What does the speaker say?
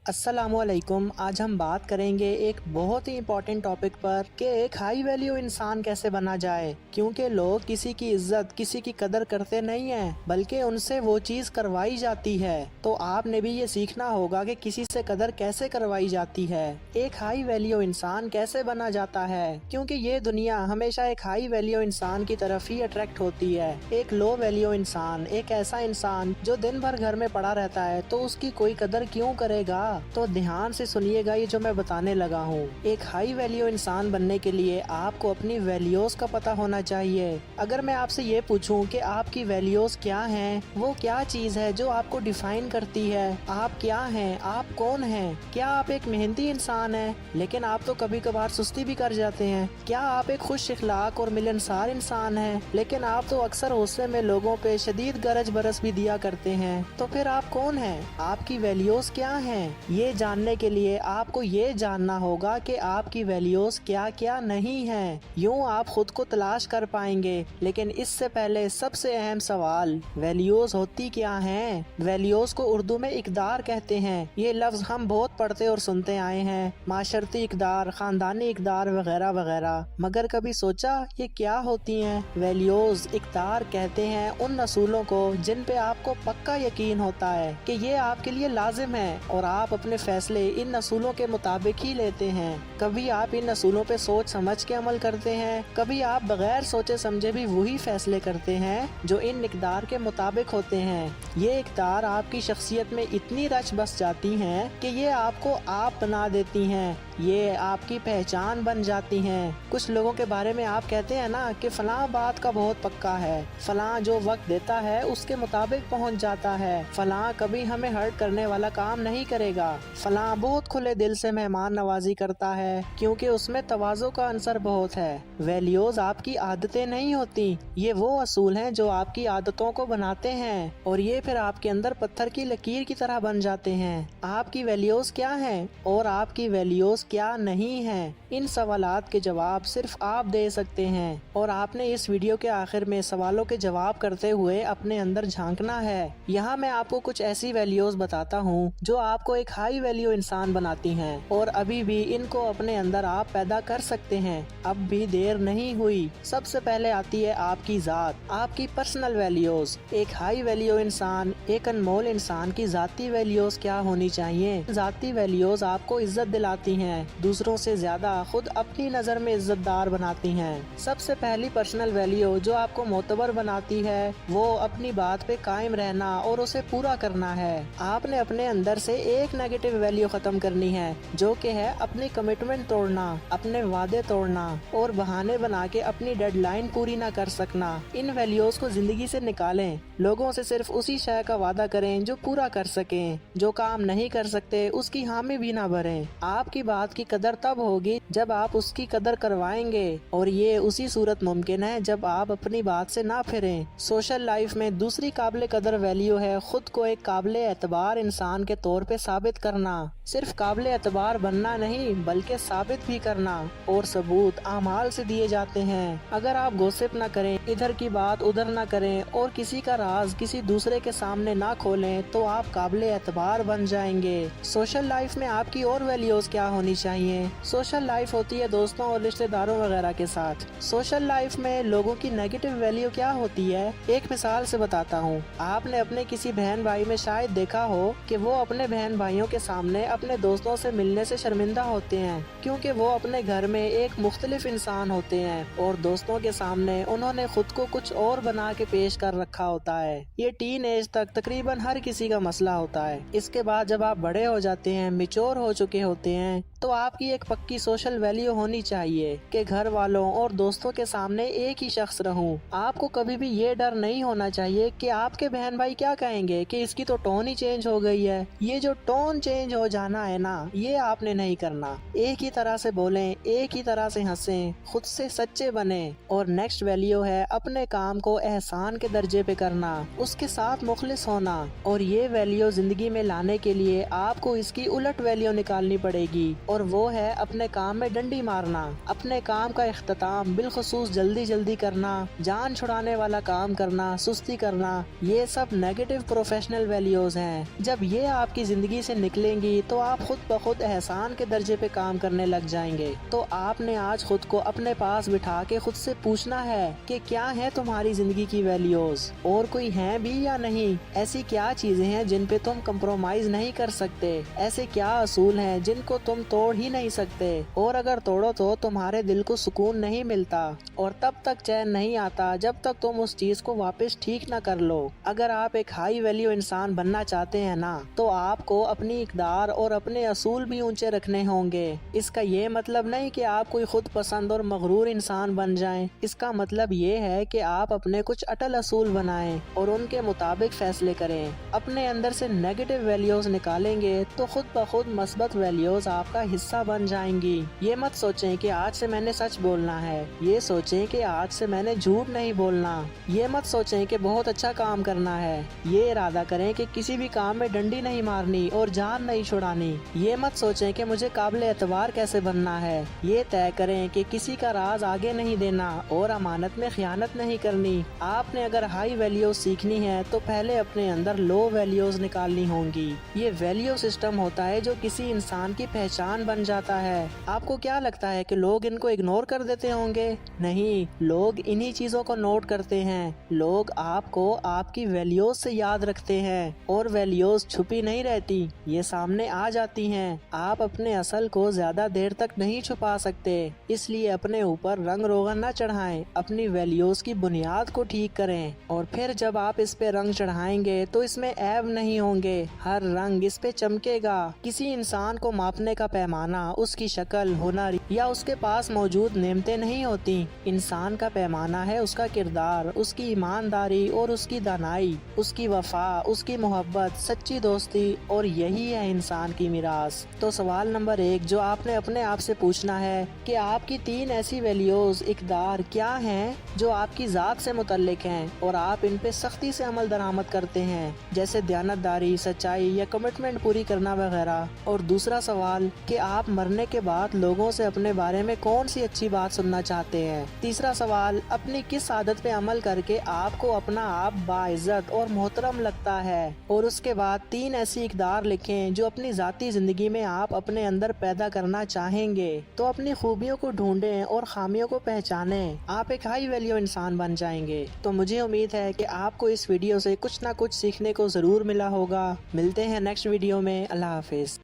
السلام علیکم۔ آج ہم بات کریں گے ایک بہت ہی امپورٹنٹ ٹاپک پر کہ ایک ہائی ویلیو انسان کیسے بنا جائے، کیونکہ لوگ کسی کی عزت، کسی کی قدر کرتے نہیں ہیں، بلکہ ان سے وہ چیز کروائی جاتی ہے۔ تو آپ نے بھی یہ سیکھنا ہوگا کہ کسی سے قدر کیسے کروائی جاتی ہے، ایک ہائی ویلیو انسان کیسے بنا جاتا ہے، کیونکہ یہ دنیا ہمیشہ ایک ہائی ویلیو انسان کی طرف ہی اٹریکٹ ہوتی ہے۔ ایک لو ویلیو انسان، ایک ایسا انسان جو دن بھر گھر میں پڑا رہتا ہے، تو اس کی کوئی قدر کیوں کرے گا؟ تو دھیان سے سنیے گا یہ جو میں بتانے لگا ہوں۔ ایک ہائی ویلیو انسان بننے کے لیے آپ کو اپنی ویلیوز کا پتہ ہونا چاہیے۔ اگر میں آپ سے یہ پوچھوں کہ آپ کی ویلیوز کیا ہیں، وہ کیا چیز ہے جو آپ کو ڈیفائن کرتی ہے، آپ کیا ہیں، آپ کون ہیں؟ کیا آپ ایک محنتی انسان ہیں لیکن آپ تو کبھی کبھار سستی بھی کر جاتے ہیں؟ کیا آپ ایک خوش اخلاق اور ملنسار انسان ہیں لیکن آپ تو اکثر غصے میں لوگوں پہ شدید گرج برس بھی دیا کرتے ہیں؟ تو پھر آپ کون ہیں؟ آپ کی ویلیوز کیا ہیں؟ یہ جاننے کے لیے آپ کو یہ جاننا ہوگا کہ آپ کی ویلیوز کیا کیا نہیں ہیں، یوں آپ خود کو تلاش کر پائیں گے۔ لیکن اس سے پہلے سب سے اہم سوال، ویلیوز ہوتی کیا ہیں؟ ویلیوز کو اردو میں اقدار کہتے ہیں۔ یہ لفظ ہم بہت پڑھتے اور سنتے آئے ہیں، معاشرتی اقدار، خاندانی اقدار وغیرہ وغیرہ، مگر کبھی سوچا یہ کیا ہوتی ہیں؟ ویلیوز، اقدار کہتے ہیں ان اصولوں کو جن پہ آپ کو پکا یقین ہوتا ہے کہ یہ آپ کے لیے لازم ہے اور آپ اپنے فیصلے ان اصولوں کے مطابق ہی لیتے ہیں۔ کبھی آپ ان اصولوں پہ سوچ سمجھ کے عمل کرتے ہیں، کبھی آپ بغیر سوچے سمجھے بھی وہی فیصلے کرتے ہیں جو ان اقدار کے مطابق ہوتے ہیں۔ یہ اقدار آپ کی شخصیت میں اتنی رچ بس جاتی ہیں کہ یہ آپ کو آپ بنا دیتی ہیں، یہ آپ کی پہچان بن جاتی ہیں۔ کچھ لوگوں کے بارے میں آپ کہتے ہیں نا کہ فلاں بات کا بہت پکا ہے، فلاں جو وقت دیتا ہے اس کے مطابق پہنچ جاتا ہے، فلاں کبھی ہمیں ہرٹ کرنے والا کام نہیں کرے گا، فلاں بہت کھلے دل سے مہمان نوازی کرتا ہے کیونکہ اس میں تواضع کا عنصر بہت ہے۔ ویلیوز آپ کی عادتیں نہیں ہوتی، یہ وہ اصول ہیں جو آپ کی عادتوں کو بناتے ہیں اور یہ پھر آپ کے اندر پتھر کی لکیر کی طرح بن جاتے ہیں۔ آپ کی ویلیوز کیا ہیں اور آپ کی ویلیوز کیا نہیں ہیں؟ ان سوالات کے جواب صرف آپ دے سکتے ہیں اور آپ نے اس ویڈیو کے آخر میں سوالوں کے جواب کرتے ہوئے اپنے اندر جھانکنا ہے۔ یہاں میں آپ کو کچھ ایسی ویلیوز بتاتا ہوں جو آپ کو ایک ہائی ویلیو انسان بناتی ہیں اور ابھی بھی ان کو اپنے اندر آپ پیدا کر سکتے ہیں، اب بھی دیر نہیں ہوئی۔ سب سے پہلے آتی ہے آپ کی ذات، آپ کی پرسنل ویلیوز۔ ایک ہائی ویلیو انسان، ایک انمول انسان کی ذاتی ویلیوز کیا ہونی چاہیے؟ ذاتی ویلیوز آپ کو عزت دلاتی ہیں، دوسروں سے زیادہ خود اپنی نظر میں عزت دار بناتی ہیں۔ سب سے پہلی پرسنل ویلیو جو آپ کو معتبر بناتی ہے وہ اپنی بات پہ قائم رہنا اور اسے پورا کرنا ہے۔ آپ نے اپنے اندر سے ایک نیگیٹو ویلیو ختم کرنی ہے جو کہ ہے اپنی کمٹمنٹ توڑنا، اپنے وعدے توڑنا اور بہانے بنا کے اپنی ڈیڈ لائن پوری نہ کر سکنا۔ ان ویلیوز کو زندگی سے نکالیں، لوگوں سے صرف اسی شے کا وعدہ کریں جو پورا کر سکیں، جو کام نہیں کر سکتے اس کی حامی بھی نہ بھریں۔ آپ کی بات کی قدر تب ہوگی جب آپ اس کی قدر کروائیں گے اور یہ اسی صورت ممکن ہے جب آپ اپنی بات سے نہ پھریں۔ سوشل لائف میں دوسری قابل قدر ویلیو ہے خود کو ایک قابل اعتبار انسان کے طور پہ ثابت کرنا۔ صرف قابل اعتبار بننا نہیں بلکہ ثابت بھی کرنا، اور ثبوت اعمال سے دیے جاتے ہیں۔ اگر آپ گوسپ نہ کریں، ادھر کی بات ادھر نہ کریں اور کسی کا راز کسی دوسرے کے سامنے نہ کھولیں تو آپ قابل اعتبار بن جائیں گے۔ سوشل لائف میں آپ کی اور ویلیوز کیا ہونی چاہیے؟ سوشل لائف ہوتی ہے دوستوں اور رشتہ داروں وغیرہ کے ساتھ۔ سوشل لائف میں لوگوں کی نیگیٹو ویلیو کیا ہوتی ہے؟ ایک مثال سے بتاتا ہوں۔ آپ نے اپنے کسی بہن بھائی میں شاید دیکھا ہو کہ وہ اپنے بہن بھائیوں کے سامنے اپنے دوستوں سے ملنے سے شرمندہ ہوتے ہیں کیونکہ وہ اپنے گھر میں ایک مختلف انسان ہوتے ہیں اور دوستوں کے سامنے انہوں نے خود کو کچھ اور بنا کے پیش کر رکھا ہوتا ہے۔ یہ ٹین ایج تک تقریباً ہر کسی کا مسئلہ ہوتا ہے۔ اس کے بعد جب آپ بڑے ہو جاتے ہیں، میچور ہو چکے ہوتے ہیں، تو آپ کی ایک پکی سوشل ویلیو ہونی چاہیے کہ گھر والوں اور دوستوں کے سامنے ایک ہی شخص رہوں۔ آپ کو کبھی بھی یہ ڈر نہیں ہونا چاہیے کہ آپ کے بہن بھائی کیا کہیں گے کہ اس کی تو ٹون ہی چینج ہو گئی ہے۔ یہ جو ٹون چینج ہو جانا ہے نا، یہ آپ نے نہیں کرنا۔ ایک ہی طرح سے بولیں، ایک ہی طرح سے ہنسیں، خود سے سچے بنیں۔ اور نیکسٹ ویلیو ہے اپنے کام کو احسان کے درجے پہ کرنا، اس کے ساتھ مخلص ہونا، اور یہ ویلیو زندگی میں لانے کے لیے آپ کو اس کی الٹ ویلیو نکالنی پڑے گی اور وہ ہے اپنے کام میں ڈنڈی مارنا، اپنے کام کا اختتام بالخصوص جلدی کرنا، جان چھڑانے والا کام کرنا، سستی کرنا، یہ سب نیگیٹو پروفیشنل ویلیوز ہیں۔ جب یہ آپ کی زندگی سے نکلیں گی تو آپ خود بخود احسان کے درجے پہ کام کرنے لگ جائیں گے۔ تو آپ نے آج خود کو اپنے پاس بٹھا کے خود سے پوچھنا ہے کہ کیا ہے تمہاری زندگی کی ویلیوز، اور کوئی ہیں بھی یا نہیں؟ ایسی کیا چیزیں ہیں جن پہ تم کمپرومائز نہیں کر سکتے؟ ایسے کیا اصول ہیں جن کو تم توڑ ہی نہیں سکتے؟ اور اگر توڑو تو تمہارے دل کو سکون نہیں ملتا، اور تب تک چین نہیں آتا جب تک تم اس چیز کو واپس ٹھیک نہ کر لو۔ اگر آپ ایک ہائی ویلیو انسان بننا چاہتے ہیں نا، تو آپ کو اپنی اقدار اور اپنے اصول بھی اونچے رکھنے ہوں گے۔ اس کا یہ مطلب نہیں کہ آپ کوئی خود پسند اور مغرور انسان بن جائیں۔ اس کا مطلب یہ ہے کہ آپ اپنے کچھ اٹل اصول بنائیں اور ان کے مطابق فیصلے کریں۔ اپنے اندر سے نیگیٹو ویلیوز نکالیں گے تو خود بخود مثبت ویلیوز آپ کا حصہ بن جائیں گی۔ یہ مت سوچیں کہ آج سے میں نے سچ بولنا ہے، یہ سوچیں کہ آج سے میں نے جھوٹ نہیں بولنا۔ یہ مت سوچیں کہ بہت اچھا کام کرنا ہے، یہ ارادہ کریں کہ کسی بھی کام میں ڈنڈی نہیں مارنی اور جان نہیں چھڑانی۔ یہ مت سوچیں کہ مجھے قابل اعتبار کیسے بننا ہے، یہ طے کریں کہ کسی کا راز آگے نہیں دینا اور امانت میں خیانت نہیں کرنی۔ آپ نے اگر ہائی ویلیوز سیکھنی ہے تو پہلے اپنے اندر لو ویلیوز نکالنی ہوں گی۔ یہ ویلیو سسٹم ہوتا ہے جو کسی انسان کی پہچان بن جاتا ہے۔ آپ کو کیا لگتا ہے کہ لوگ ان کو اگنور کر دیتے ہوں گے؟ نہیں، لوگ انہی چیزوں کو نوٹ کرتے ہیں۔ لوگ آپ کو آپ کی ویلیوز سے یاد رکھتے ہیں، اور ویلیوز چھپی نہیں رہتی، یہ سامنے آ جاتی ہیں۔ آپ اپنے اصل کو زیادہ دیر تک نہیں چھپا سکتے، اس لیے اپنے اوپر رنگ روغن نہ چڑھائیں، اپنی ویلیوز کی بنیاد کو ٹھیک کریں، اور پھر جب آپ اس پہ رنگ چڑھائیں گے تو اس میں عیب نہیں ہوں گے، ہر رنگ اس پہ چمکے گا۔ کسی انسان کو ماپنے کا پیمانہ اس کی شکل، ہنر یا اس کے پاس موجود نعمتیں نہیں ہوتی۔ انسان کا پیمانہ ہے اس کا کردار، اس کی ایمانداری اور اس کی دانائی، اس کی وفا، اس کی محبت، سچی دوستی، اور یہی ہے انسان کی میراث۔ تو سوال نمبر 1 جو آپ نے اپنے آپ سے پوچھنا ہے کہ آپ کی 3 ایسی ویلیوز، اقدار کیا ہیں جو آپ کی ذات سے متعلق ہیں اور آپ ان پہ سختی سے عمل درآمد کرتے ہیں، جیسے دیانتداری، سچائی یا کمٹمنٹ پوری کرنا وغیرہ۔ اور دوسرا سوال کہ آپ مرنے کے بعد لوگوں سے اپنے بارے میں کون سی اچھی بات سننا چاہتے ہیں۔ تیسرا سوال اپنی کس عادت پہ عمل کر کے آپ کو اپنا آپ باعزت اور محترم لگتا ہے۔ اور اس کے بعد 3 ایسی اقدار لکھیں جو اپنی ذاتی زندگی میں آپ اپنے اندر پیدا کرنا چاہیں گے۔ تو اپنی خوبیوں کو ڈھونڈیں اور خامیوں کو پہچانیں، آپ ایک ہائی ویلیو انسان بن جائیں گے۔ تو مجھے امید ہے کہ آپ کو اس ویڈیو سے کچھ نہ کچھ سیکھنے کو ضرور ملا ہوگا۔ ملتے ہیں نیکسٹ ویڈیو میں۔ اللہ حافظ۔